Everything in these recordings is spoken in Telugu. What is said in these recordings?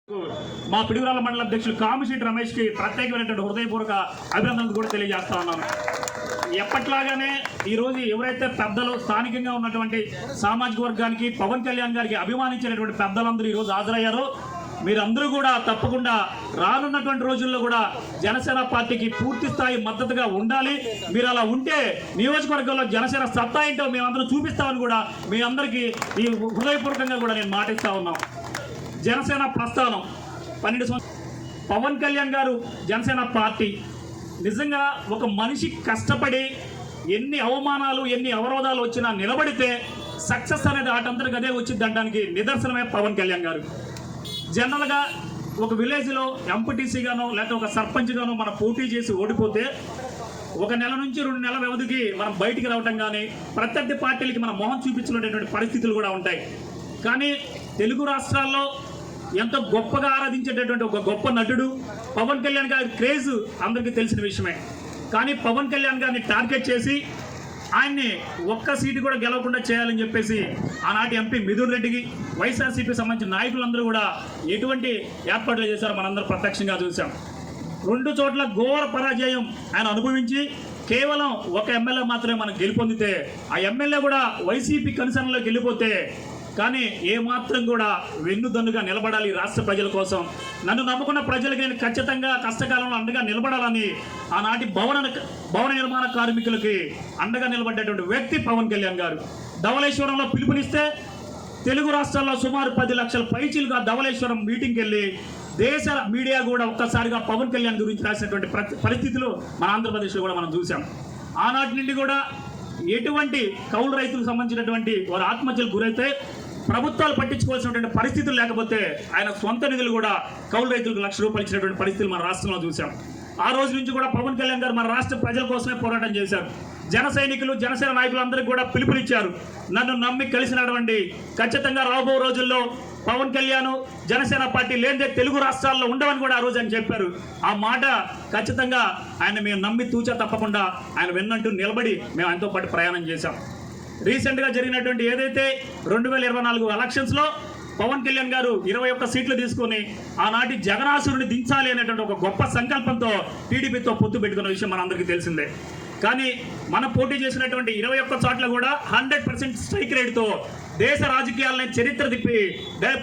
మా పిడుగురాల మండల అధ్యక్షులు కామిశెట్టి రమేష్కి ప్రత్యేకమైనటువంటి హృదయపూర్వక అభినందనలు కూడా తెలియజేస్తా ఉన్నాను. ఎప్పట్లాగానే ఈరోజు ఎవరైతే పెద్దలు స్థానికంగా ఉన్నటువంటి సామాజిక వర్గానికి పవన్ కళ్యాణ్ గారికి అభిమానించినటువంటి పెద్దలందరూ ఈరోజు హాజరయ్యారు. మీరందరూ కూడా తప్పకుండా రానున్నటువంటి రోజుల్లో కూడా జనసేన పార్టీకి పూర్తి స్థాయి మద్దతుగా ఉండాలి. మీరు అలా ఉంటే నియోజకవర్గంలో జనసేన సత్తా ఏంటో మేమందరం చూపిస్తామని కూడా మీ అందరికీ ఈ హృదయపూర్వకంగా కూడా నేను మాటిస్తా ఉన్నాం. జనసేన ప్రస్థానం 12 సంవత్సరాలు పవన్ కళ్యాణ్ గారు జనసేన పార్టీ నిజంగా ఒక మనిషి కష్టపడి ఎన్ని అవమానాలు ఎన్ని అవరోధాలు వచ్చినా నిలబడితే సక్సెస్ అనేది ఆటంతరికి అదే వచ్చింది అనడానికి నిదర్శనమే పవన్ కళ్యాణ్ గారు. జనరల్గా ఒక విలేజ్లో ఎంపీటీసీగానో లేకపోతే ఒక సర్పంచ్గానో మనం పోటీ చేసి ఓడిపోతే 1 నెల నుంచి 2 నెలల వ్యవధికి మనం బయటికి రావటం కానీ ప్రత్యర్థి పార్టీలకి మన మొహం చూపించుకునేటువంటి పరిస్థితులు కూడా ఉంటాయి. కానీ తెలుగు రాష్ట్రాల్లో ఎంతో గొప్పగా ఆరాధించేటటువంటి ఒక గొప్ప నటుడు పవన్ కళ్యాణ్ గారి క్రేజ్ అందరికీ తెలిసిన విషయమే. కానీ పవన్ కళ్యాణ్ గారిని టార్గెట్ చేసి ఆయన్ని ఒక్క సీటు కూడా గెలవకుండా చేయాలని చెప్పేసి ఆనాటి ఎంపీ మిథున్ రెడ్డికి వైఎస్ఆర్సీపీ సంబంధించిన నాయకులందరూ కూడా ఎటువంటి ఏర్పాట్లు చేశారో మనందరూ ప్రత్యక్షంగా చూసాం. 2 చోట్ల ఘోర పరాజయం ఆయన అనుభవించి కేవలం ఒక ఎమ్మెల్యే మాత్రమే మనం గెలుపొందితే ఆ ఎమ్మెల్యే కూడా వైసీపీ కన్సర్న్లోకి వెళ్ళిపోతే కానీ ఏమాత్రం కూడా వెన్నుదన్నుగా నిలబడాలి రాష్ట్ర ప్రజల కోసం, నన్ను నమ్ముకున్న ప్రజలకి నేను ఖచ్చితంగా కష్టకాలంలో అండగా నిలబడాలని ఆనాటి భవన నిర్మాణ కార్మికులకి అండగా నిలబడ్డటువంటి వ్యక్తి పవన్ కళ్యాణ్ గారు. ధవళేశ్వరంలో పిలుపునిస్తే తెలుగు రాష్ట్రాల్లో సుమారు 10 లక్షల పైచీలుగా ధవళేశ్వరం మీటింగ్కి వెళ్ళి దేశ మీడియా కూడా ఒక్కసారిగా పవన్ కళ్యాణ్ గురించి రాసినటువంటి పరిస్థితులు మన ఆంధ్రప్రదేశ్లో కూడా మనం చూసాం. ఆనాటి నుండి కూడా ఎటువంటి కౌలు రైతులకు సంబంధించినటువంటి వారు ఆత్మహత్యలకు గురైతే ప్రభుత్వాలు పట్టించుకోవాల్సినటువంటి పరిస్థితులు లేకపోతే ఆయన సొంత నిధులు కూడా కౌలు రైతులకు ₹1,00,000 ఇచ్చినటువంటి పరిస్థితులు మన రాష్ట్రంలో చూసాం. ఆ రోజు నుంచి కూడా పవన్ కళ్యాణ్ గారు మన రాష్ట్ర ప్రజల కోసమే పోరాటం చేశారు. జన సైనికులు జనసేన నాయకులందరికీ కూడా పిలుపునిచ్చారు, నన్ను నమ్మి కలిసినటువంటి ఖచ్చితంగా రాబో రోజుల్లో పవన్ కళ్యాణ్ జనసేన పార్టీ లేదే తెలుగు రాష్ట్రాల్లో ఉండవని కూడా ఆ రోజు ఆయన చెప్పారు. ఆ మాట ఖచ్చితంగా ఆయన మేము నమ్మి తూచా తప్పకుండా ఆయన వెన్నంటూ నిలబడి మేము ఆయనతో పాటు ప్రయాణం చేశాం. రీసెంట్గా జరిగినటువంటి ఏదైతే 2024 ఎలక్షన్స్లో పవన్ కళ్యాణ్ గారు 21 సీట్లు తీసుకొని ఆనాటి జగనాసురుని దించాలి అనేటువంటి ఒక గొప్ప సంకల్పంతో టీడీపీతో పొత్తు పెట్టుకున్న విషయం మనందరికీ తెలిసిందే. కానీ మనం పోటీ చేసినటువంటి 21 చోట్ల కూడా 100% స్ట్రైక్ రేట్తో దేశ రాజకీయాలని చరిత్ర తిప్పి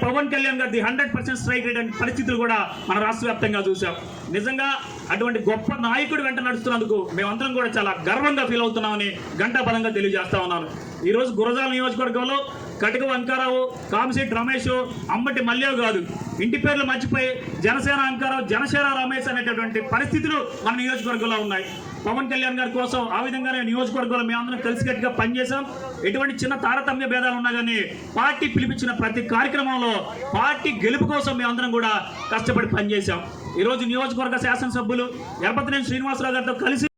పవన్ కళ్యాణ్ గారిది 100% స్ట్రైక్ రేట్ అనే పరిస్థితులు కూడా మన రాష్ట్ర వ్యాప్తంగా చూసాం. నిజంగా అటువంటి గొప్ప నాయకుడు వెంట నడుస్తున్నందుకు మేమందరం కూడా చాలా గర్వంగా ఫీల్ అవుతున్నామని ఘంటాపరంగా తెలియజేస్తా ఉన్నాను. ఈరోజు గురజాల నియోజకవర్గంలో కటిక వంకారావు, కామిశెట్టి రమేష్, అమ్మటి మల్లేవ్ కాదు, ఇంటి పేర్లు మర్చిపోయి జనసేన అంకారావు, జనసేన రమేష్ అనేటటువంటి పరిస్థితులు మన నియోజకవర్గంలో ఉన్నాయి. పవన్ కళ్యాణ్ గారి కోసం ఆ విధంగానే నియోజకవర్గంలో మేమందరం కలిసికట్టుగా పనిచేసాం. ఎటువంటి చిన్న తారతమ్య భేదాలు ఉన్నా కానీ పార్టీ పిలిపించిన ప్రతి కార్యక్రమంలో పార్టీ గెలుపు కోసం మేమందరం కూడా కష్టపడి పనిచేసాం. ఈరోజు నియోజకవర్గ శాసనసభ్యులు ఎర్పతినేని శ్రీనివాసరావు గారితో కలిసి